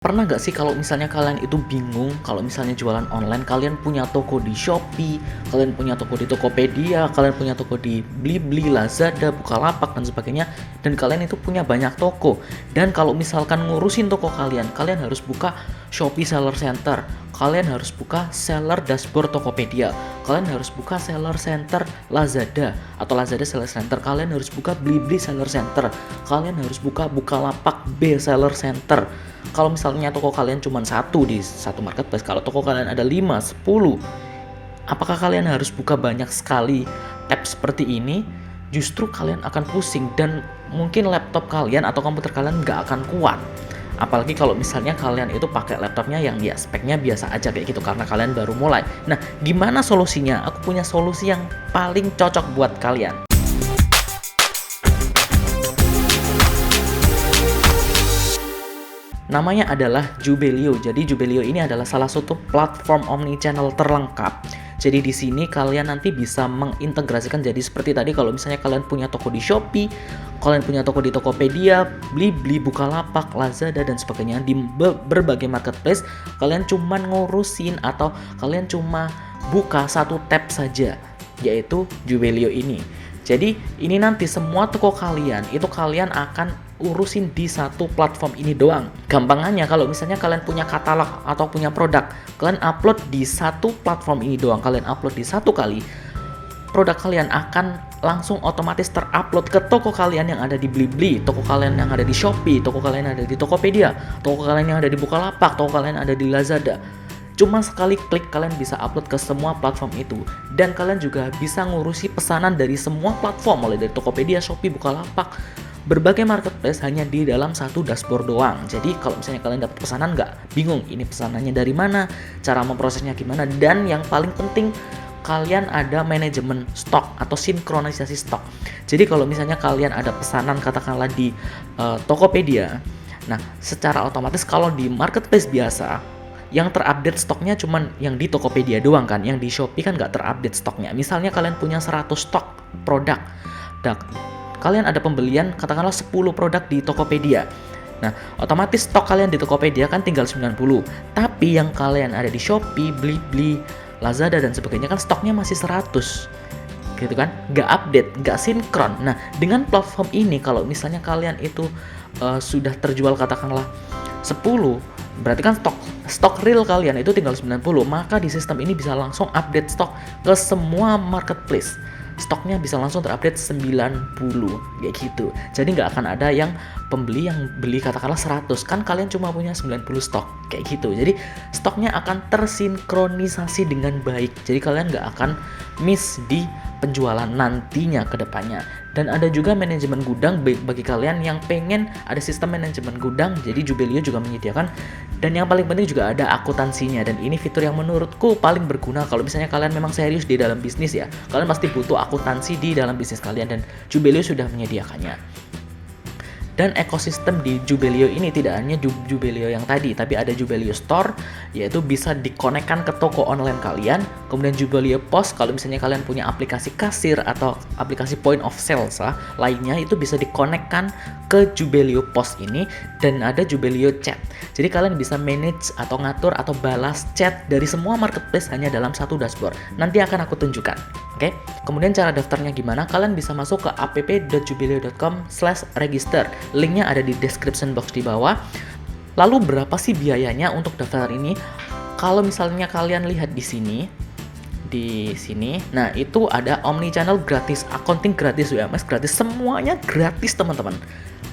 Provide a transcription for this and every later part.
Pernah nggak sih kalau misalnya kalian itu bingung kalau misalnya jualan online, kalian punya toko di Shopee, kalian punya toko di Tokopedia, kalian punya toko di Blibli, Lazada, Bukalapak dan sebagainya, dan kalian itu punya banyak toko. Dan kalau misalkan ngurusin toko kalian, kalian harus buka Shopee Seller Center, kalian harus buka Seller Dashboard Tokopedia, kalian harus buka Seller Center Lazada atau Lazada Seller Center, kalian harus buka Blibli Seller Center, kalian harus buka Bukalapak B Seller Center. Kalau misalnya toko kalian cuma satu di satu marketplace, kalau toko kalian ada 5, 10, apakah kalian harus buka banyak sekali tab seperti ini? Justru kalian akan pusing dan mungkin laptop kalian atau komputer kalian nggak akan kuat. Apalagi kalau misalnya kalian itu pakai laptopnya yang ya speknya biasa aja kayak gitu karena kalian baru mulai. Nah, gimana solusinya? Aku punya solusi yang paling cocok buat kalian. Namanya adalah Jubelio. Jadi Jubelio ini adalah salah satu platform omnichannel terlengkap. Jadi di sini kalian nanti bisa mengintegrasikan, jadi seperti tadi kalau misalnya kalian punya toko di Shopee, kalian punya toko di Tokopedia, Blibli, Bukalapak, Lazada dan sebagainya di berbagai marketplace, kalian cuma ngurusin atau kalian cuma buka satu tab saja, yaitu Jubelio ini. Jadi ini nanti semua toko kalian itu kalian akan urusin di satu platform ini doang. Gampangannya kalau misalnya kalian punya katalog atau punya produk, kalian upload di satu platform ini doang. Kalian upload di satu kali, produk kalian akan langsung otomatis terupload ke toko kalian yang ada di Blibli, toko kalian yang ada di Shopee, toko kalian yang ada di Tokopedia, toko kalian yang ada di Bukalapak, toko kalian ada di Lazada. Cuma sekali klik kalian bisa upload ke semua platform itu. Dan kalian juga bisa ngurusi pesanan dari semua platform, mulai dari Tokopedia, Shopee, Bukalapak, berbagai marketplace hanya di dalam satu dashboard doang. Jadi kalau misalnya kalian dapat pesanan nggak bingung ini pesanannya dari mana, cara memprosesnya gimana, dan yang paling penting kalian ada manajemen stok atau sinkronisasi stok. Jadi kalau misalnya kalian ada pesanan katakanlah di Tokopedia, nah secara otomatis kalau di marketplace biasa yang terupdate stoknya cuman yang di Tokopedia doang kan, yang di Shopee kan nggak terupdate stoknya. Misalnya kalian punya 100 stok produk, dan kalian ada pembelian katakanlah 10 produk di Tokopedia. Nah, otomatis stok kalian di Tokopedia kan tinggal 90. Tapi yang kalian ada di Shopee, Blibli, Lazada dan sebagainya kan stoknya masih 100. Gitu kan? Nggak update, nggak sinkron. Nah, dengan platform ini kalau misalnya kalian itu sudah terjual katakanlah 10, berarti kan stok real kalian itu tinggal 90, maka di sistem ini bisa langsung update stok ke semua marketplace. Stoknya bisa langsung terupdate 90 kayak gitu. Jadi nggak akan ada yang pembeli yang beli katakanlah 100, kan kalian cuma punya 90 stok kayak gitu. Jadi stoknya akan tersinkronisasi dengan baik. Jadi kalian nggak akan miss di penjualan nantinya ke depannya. Dan ada juga manajemen gudang bagi kalian yang pengen ada sistem manajemen gudang, jadi Jubelio juga menyediakan. Dan yang paling penting juga ada akuntansinya, dan ini fitur yang menurutku paling berguna kalau misalnya kalian memang serius di dalam bisnis ya. Kalian pasti butuh akuntansi di dalam bisnis kalian dan Jubelio sudah menyediakannya. Dan ekosistem di Jubelio ini tidak hanya Jubelio yang tadi, tapi ada Jubelio Store, yaitu bisa dikonekkan ke toko online kalian. Kemudian Jubelio Pos, kalau misalnya kalian punya aplikasi kasir atau aplikasi point of sales lainnya, itu bisa dikonekkan ke Jubelio Pos ini. Dan ada Jubelio Chat, jadi kalian bisa manage atau ngatur atau balas chat dari semua marketplace hanya dalam satu dashboard. Nanti akan aku tunjukkan. Oke, kemudian cara daftarnya gimana? Kalian bisa masuk ke app.jubelio.com/register. Linknya ada di description box di bawah. Lalu berapa sih biayanya untuk daftar ini? Kalau misalnya kalian lihat di sini, nah itu ada omnichannel gratis, accounting gratis, UMS gratis, semuanya gratis teman-teman.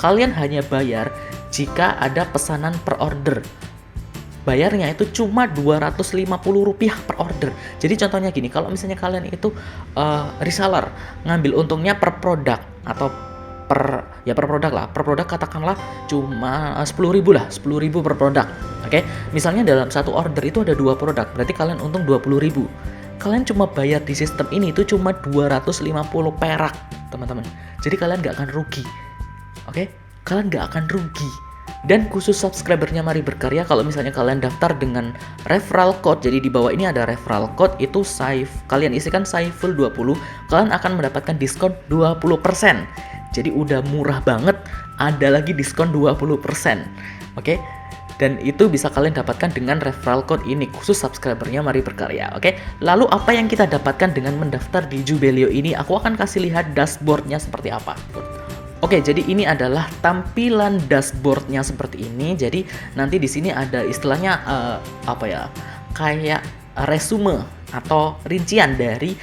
Kalian hanya bayar jika ada pesanan per order. Bayarnya itu cuma Rp250 per order. Jadi contohnya gini, kalau misalnya kalian itu reseller, ngambil untungnya per produk atau per produk lah. Per produk katakanlah cuma 10.000 lah, 10.000 per produk. Oke? Misalnya dalam satu order itu ada 2 produk, berarti kalian untung 20.000. Kalian cuma bayar di sistem ini itu cuma 250 perak, teman-teman. Jadi kalian nggak akan rugi. Oke? Kalian nggak akan rugi. Dan khusus subscribernya Mari Berkarya, kalau misalnya kalian daftar dengan referral code, jadi di bawah ini ada referral code, itu kalian isikan Saiful20, kalian akan mendapatkan diskon 20%. Jadi udah murah banget, ada lagi diskon 20%. Oke? Dan itu bisa kalian dapatkan dengan referral code ini, khusus subscribernya Mari Berkarya. Oke, lalu apa yang kita dapatkan dengan mendaftar di Jubelio ini? Aku akan kasih lihat dashboardnya seperti apa. Oke, jadi ini adalah tampilan dashboardnya seperti ini. Jadi nanti di sini ada istilahnya kayak resume atau rincian dari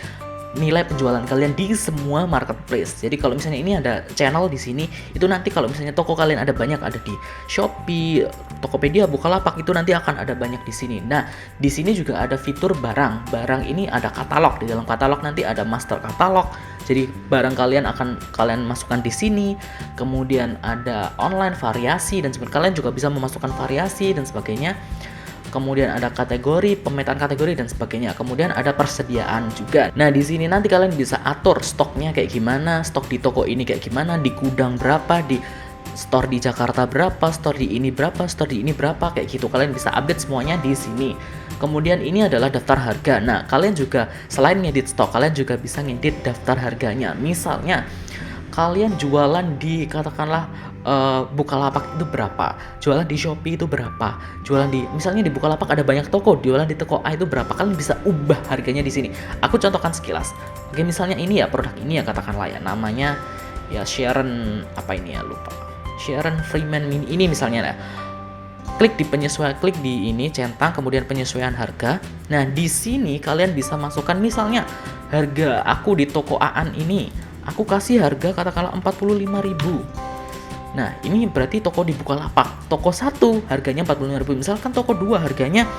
nilai penjualan kalian di semua marketplace. Jadi kalau misalnya ini ada channel di sini, itu nanti kalau misalnya toko kalian ada banyak, ada di Shopee, Tokopedia, Bukalapak, itu nanti akan ada banyak di sini. Nah, di sini juga ada fitur barang. Barang ini ada katalog. Di dalam katalog nanti ada master katalog. Jadi barang kalian akan kalian masukkan di sini. Kemudian ada online variasi dan sebagainya. Kalian juga bisa memasukkan variasi dan sebagainya. Kemudian ada kategori, pemetaan kategori dan sebagainya. Kemudian ada persediaan juga. Nah, di sini nanti kalian bisa atur stoknya kayak gimana, stok di toko ini kayak gimana, di gudang berapa, di store di Jakarta berapa, store di ini berapa, store di ini berapa, kayak gitu. Kalian bisa update semuanya di sini. Kemudian ini adalah daftar harga. Nah, kalian juga selain ngedit stok, kalian juga bisa ngedit daftar harganya. Misalnya kalian jualan di katakanlah Bukalapak itu berapa, jualan di Shopee itu berapa, jualan di misalnya di Bukalapak ada banyak toko, jualan di toko A itu berapa, kalian bisa ubah harganya di sini. Aku contohkan sekilas. Oke, misalnya ini ya produk ini ya katakanlah ya namanya ya Sharon apa ini ya lupa. Sharon Freeman Mini ini misalnya ya. Klik di penyesuaian, klik di ini centang, kemudian penyesuaian harga. Nah, di sini kalian bisa masukkan misalnya harga aku di toko Aan ini, aku kasih harga katakanlah 45.000. Nah, ini berarti toko di Bukalapak. Toko 1 harganya 45.000. Misalkan toko 2 harganya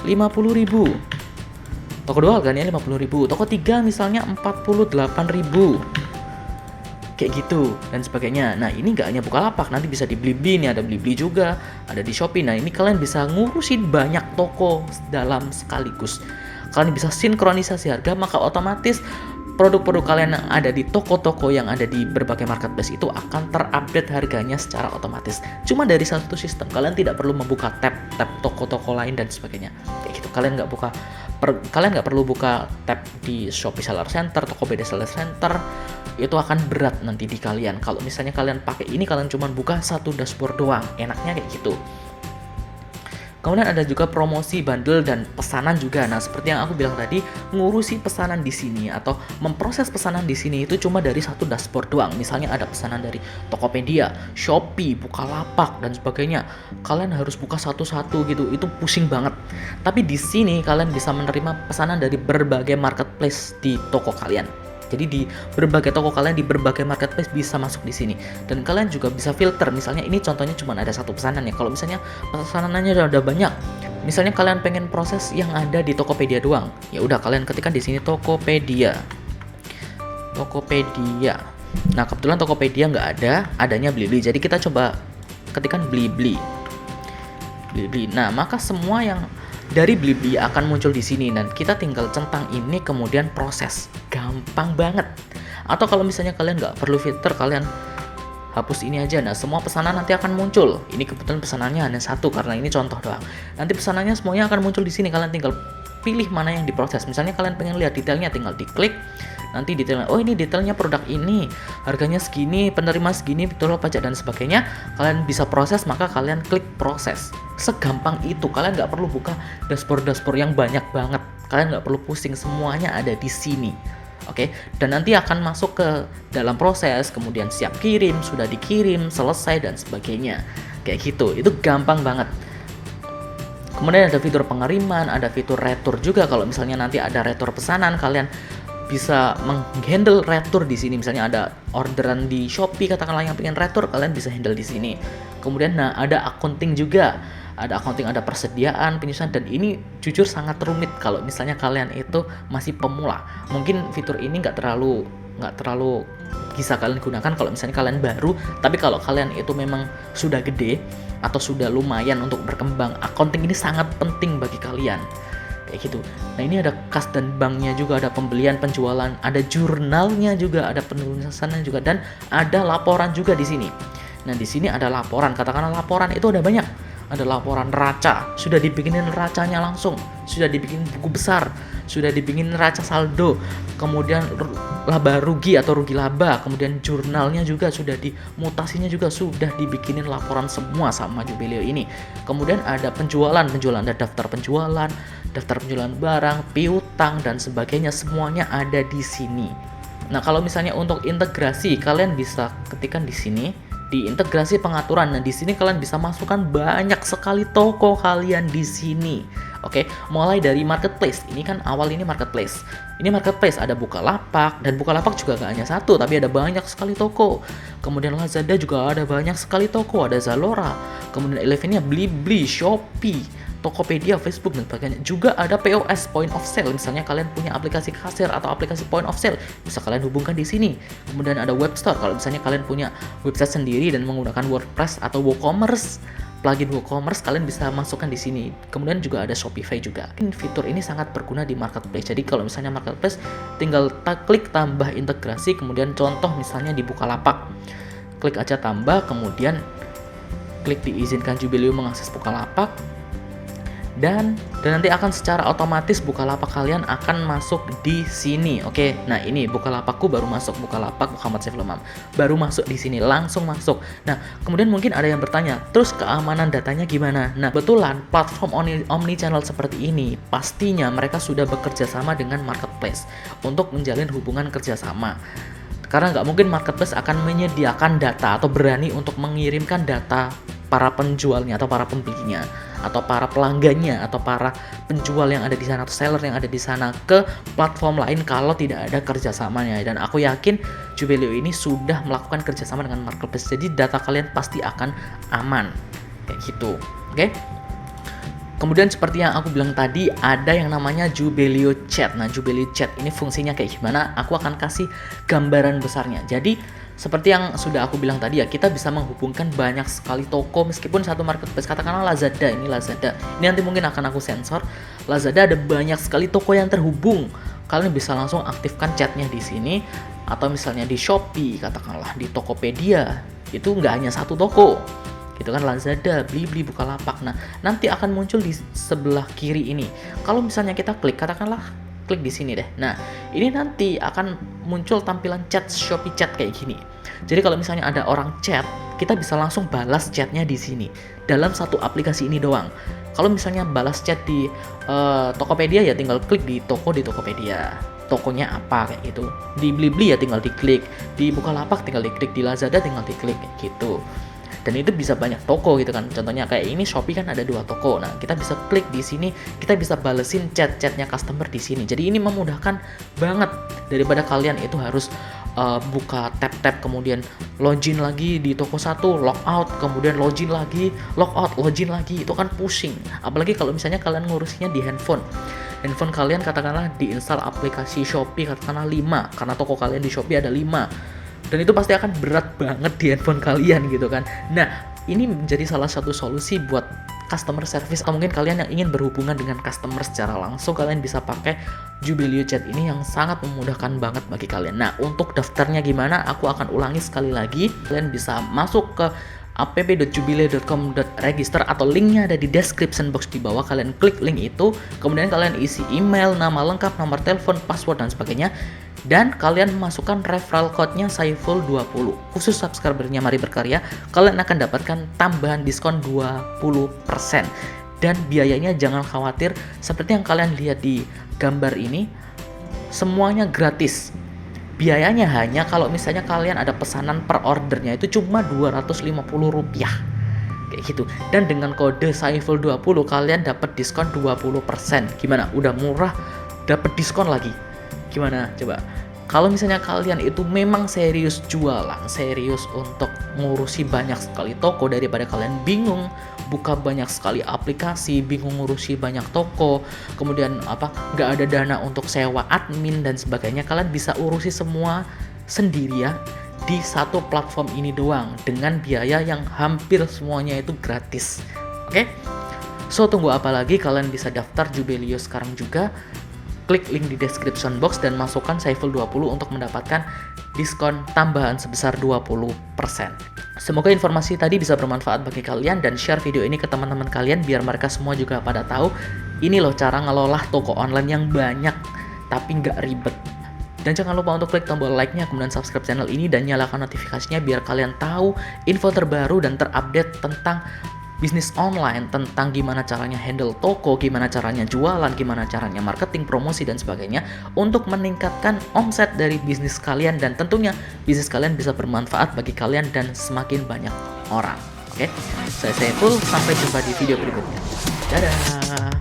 50.000. Toko 2 harganya 50.000. Toko 3 misalnya 48.000. Kayak gitu dan sebagainya. Nah, ini nggak hanya Bukalapak, nanti bisa di Blibli, ini ada Blibli juga, ada di Shopee. Nah, ini kalian bisa ngurusin banyak toko dalam sekaligus. Kalian bisa sinkronisasi harga, maka otomatis produk-produk kalian yang ada di toko-toko yang ada di berbagai marketplace itu akan terupdate harganya secara otomatis. Cuma dari satu sistem, kalian tidak perlu membuka tab toko-toko lain dan sebagainya. Kayak gitu, kalian nggak perlu buka tab di Shopee Seller Center, Tokopedia Seller Center. Itu akan berat nanti di kalian. Kalau misalnya kalian pakai ini, kalian cuma buka satu dashboard doang. Enaknya kayak gitu. Kemudian ada juga promosi, bundle, dan pesanan juga. Nah, seperti yang aku bilang tadi, ngurusi pesanan di sini atau memproses pesanan di sini itu cuma dari satu dashboard doang. Misalnya ada pesanan dari Tokopedia, Shopee, Bukalapak, dan sebagainya. Kalian harus buka satu-satu gitu. Itu pusing banget. Tapi di sini kalian bisa menerima pesanan dari berbagai marketplace di toko kalian. Jadi di berbagai toko kalian, di berbagai marketplace bisa masuk di sini. Dan kalian juga bisa filter. Misalnya ini contohnya cuma ada satu pesanan ya. Kalau misalnya pesanannya udah banyak, misalnya kalian pengen proses yang ada di Tokopedia doang, ya udah kalian ketikkan di sini Tokopedia. Nah, kebetulan Tokopedia nggak ada, adanya Blibli. Jadi kita coba ketikkan Blibli. Nah, maka semua yang dari Blibli akan muncul di sini dan kita tinggal centang ini kemudian proses. Gampang banget. Atau kalau misalnya kalian nggak perlu filter, kalian hapus ini aja. Nah, semua pesanan nanti akan muncul. Ini kebetulan pesanannya hanya satu karena ini contoh doang. Nanti pesanannya semuanya akan muncul di sini. Kalian tinggal pilih mana yang diproses. Misalnya kalian pengen lihat detailnya, tinggal diklik. Nanti detailnya, oh ini detailnya produk ini, harganya segini, penerima segini, betul pajak dan sebagainya. Kalian bisa proses, maka kalian klik proses. Segampang itu. Kalian nggak perlu buka dashboard yang banyak banget. Kalian nggak perlu pusing, semuanya ada di sini. Oke, dan nanti akan masuk ke dalam proses, kemudian siap kirim, sudah dikirim, selesai dan sebagainya. Kayak gitu. Itu gampang banget. Kemudian ada fitur pengiriman, ada fitur retur juga. Kalau misalnya nanti ada retur pesanan, kalian bisa menghandle retur di sini. Misalnya ada orderan di Shopee katakanlah yang pengen retur, kalian bisa handle di sini. Kemudian ada accounting juga. Ada accounting, ada persediaan, penyusunan, dan ini jujur sangat rumit kalau misalnya kalian itu masih pemula. Mungkin fitur ini nggak terlalu bisa kalian gunakan kalau misalnya kalian baru, tapi kalau kalian itu memang sudah gede atau sudah lumayan untuk berkembang, accounting ini sangat penting bagi kalian. Kayak gitu. Nah, ini ada kas dan banknya juga, ada pembelian, penjualan, ada jurnalnya juga, ada penulisannya juga, dan ada laporan juga di sini. Nah, di sini ada laporan. Katakanlah laporan itu ada banyak. ada laporan neraca, sudah dibikinin neracanya langsung, sudah dibikin buku besar, sudah dibikin neraca saldo, kemudian laba rugi atau rugi laba, kemudian jurnalnya juga sudah dimutasinya juga sudah dibikinin laporan semua sama Jubelio ini. Kemudian ada penjualan, ada daftar penjualan barang, piutang dan sebagainya, semuanya ada di sini. Nah, kalau misalnya untuk integrasi, kalian bisa ketikkan di sini di integrasi pengaturan. Nah, di sini kalian bisa masukkan banyak sekali toko kalian di sini. Oke, mulai dari marketplace. Ini kan awal ini marketplace. Ini marketplace ada Bukalapak, dan Bukalapak juga gak hanya satu, tapi ada banyak sekali toko. Kemudian Lazada juga ada banyak sekali toko, ada Zalora. Kemudian Elevennya Blibli, Shopee, Tokopedia, Facebook dan sebagainya. Juga ada POS, point of sale. Misalnya kalian punya aplikasi kasir atau aplikasi point of sale, bisa kalian hubungkan di sini. Kemudian ada web store. Kalau misalnya kalian punya website sendiri dan menggunakan WordPress atau WooCommerce, plugin WooCommerce, kalian bisa masukkan di sini. Kemudian juga ada Shopify juga. Fitur ini sangat berguna di marketplace. Jadi kalau misalnya marketplace, tinggal klik tambah integrasi. Kemudian contoh misalnya di Bukalapak, klik aja tambah, kemudian klik diizinkan Jubelio mengakses Bukalapak. Dan nanti akan secara otomatis Bukalapak kalian akan masuk di sini. Oke, nah ini Bukalapakku baru masuk, Bukalapak Muhammad Saiful Imam baru masuk di sini, langsung masuk. Nah, kemudian mungkin ada yang bertanya, terus keamanan datanya gimana? Nah, kebetulan platform omnichannel seperti ini pastinya mereka sudah bekerja sama dengan marketplace untuk menjalin hubungan kerjasama. Karena nggak mungkin marketplace akan menyediakan data atau berani untuk mengirimkan data para penjualnya atau para pembelinya atau para pelanggannya atau para penjual yang ada di sana atau seller yang ada di sana ke platform lain kalau tidak ada kerjasamanya. Dan aku yakin Jubelio ini sudah melakukan kerjasama dengan marketplace, jadi data kalian pasti akan aman kayak gitu. Oke? Kemudian seperti yang aku bilang tadi, ada yang namanya Jubelio Chat. Nah, Jubelio Chat ini fungsinya kayak gimana? Aku akan kasih gambaran besarnya. Jadi seperti yang sudah aku bilang tadi ya, kita bisa menghubungkan banyak sekali toko meskipun satu marketplace. Katakanlah Lazada, ini Lazada. Ini nanti mungkin akan aku sensor. Lazada ada banyak sekali toko yang terhubung. Kalian bisa langsung aktifkan chatnya di sini. Atau misalnya di Shopee, katakanlah di Tokopedia. Itu nggak hanya satu toko. Gitu kan, Lazada, Blibli, Bukalapak. Nah, nanti akan muncul di sebelah kiri ini. Kalau misalnya kita klik, katakanlah klik di sini deh. Nah, ini nanti akan muncul tampilan chat Shopee Chat kayak gini. Jadi kalau misalnya ada orang chat, kita bisa langsung balas chatnya di sini dalam satu aplikasi ini doang. Kalau misalnya balas chat di Tokopedia ya tinggal klik di Tokopedia. Tokonya apa kayak gitu. Di Blibli ya tinggal diklik. Di Bukalapak tinggal diklik. Di Lazada tinggal diklik kayak gitu. Dan itu bisa banyak toko gitu kan. Contohnya kayak ini Shopee kan ada 2 toko. Nah, kita bisa klik di sini, kita bisa balesin chat-chatnya customer di sini. Jadi ini memudahkan banget daripada kalian itu harus buka tab-tab kemudian login lagi di toko satu, logout, kemudian login lagi, logout, login lagi. Itu kan pusing. Apalagi kalau misalnya kalian ngurusinya di handphone. Handphone kalian katakanlah diinstal aplikasi Shopee katakanlah 5 karena toko kalian di Shopee ada 5. Dan itu pasti akan berat banget di handphone kalian gitu kan. Nah, ini menjadi salah satu solusi buat customer service atau mungkin kalian yang ingin berhubungan dengan customer secara langsung, kalian bisa pakai Jubelio Chat ini yang sangat memudahkan banget bagi kalian. Nah, untuk daftarnya gimana? Aku akan ulangi sekali lagi. Kalian bisa masuk ke app.jubelio.com.register atau linknya ada di description box di bawah. Kalian klik link itu, kemudian kalian isi email, nama lengkap, nomor telepon, password dan sebagainya. Dan kalian masukkan referral code-nya Saiful20. Khusus subscribernya Mari Berkarya, kalian akan dapatkan tambahan diskon 20%. Dan biayanya jangan khawatir, seperti yang kalian lihat di gambar ini, semuanya gratis. Biayanya hanya kalau misalnya kalian ada pesanan per ordernya itu cuma Rp250. Kayak gitu. Dan dengan kode Saiful20 kalian dapat diskon 20%. Gimana? Udah murah, dapat diskon lagi. Gimana coba? Kalau misalnya kalian itu memang serius jualan, serius untuk ngurusi banyak sekali toko, daripada kalian bingung buka banyak sekali aplikasi, bingung ngurusi banyak toko, kemudian nggak ada dana untuk sewa admin dan sebagainya, kalian bisa urusi semua sendiri ya di satu platform ini doang dengan biaya yang hampir semuanya itu gratis. Oke? So tunggu apa lagi, kalian bisa daftar Jubelio sekarang juga. Klik link di description box dan masukkan Saiful20 untuk mendapatkan diskon tambahan sebesar 20%. Semoga informasi tadi bisa bermanfaat bagi kalian dan share video ini ke teman-teman kalian biar mereka semua juga pada tahu ini loh cara ngelola toko online yang banyak tapi nggak ribet. Dan jangan lupa untuk klik tombol like-nya, kemudian subscribe channel ini dan nyalakan notifikasinya biar kalian tahu info terbaru dan terupdate tentang bisnis online, tentang gimana caranya handle toko, gimana caranya jualan, gimana caranya marketing, promosi, dan sebagainya untuk meningkatkan omset dari bisnis kalian dan tentunya bisnis kalian bisa bermanfaat bagi kalian dan semakin banyak orang. Oke, saya Saiful, sampai jumpa di video berikutnya. Dadah!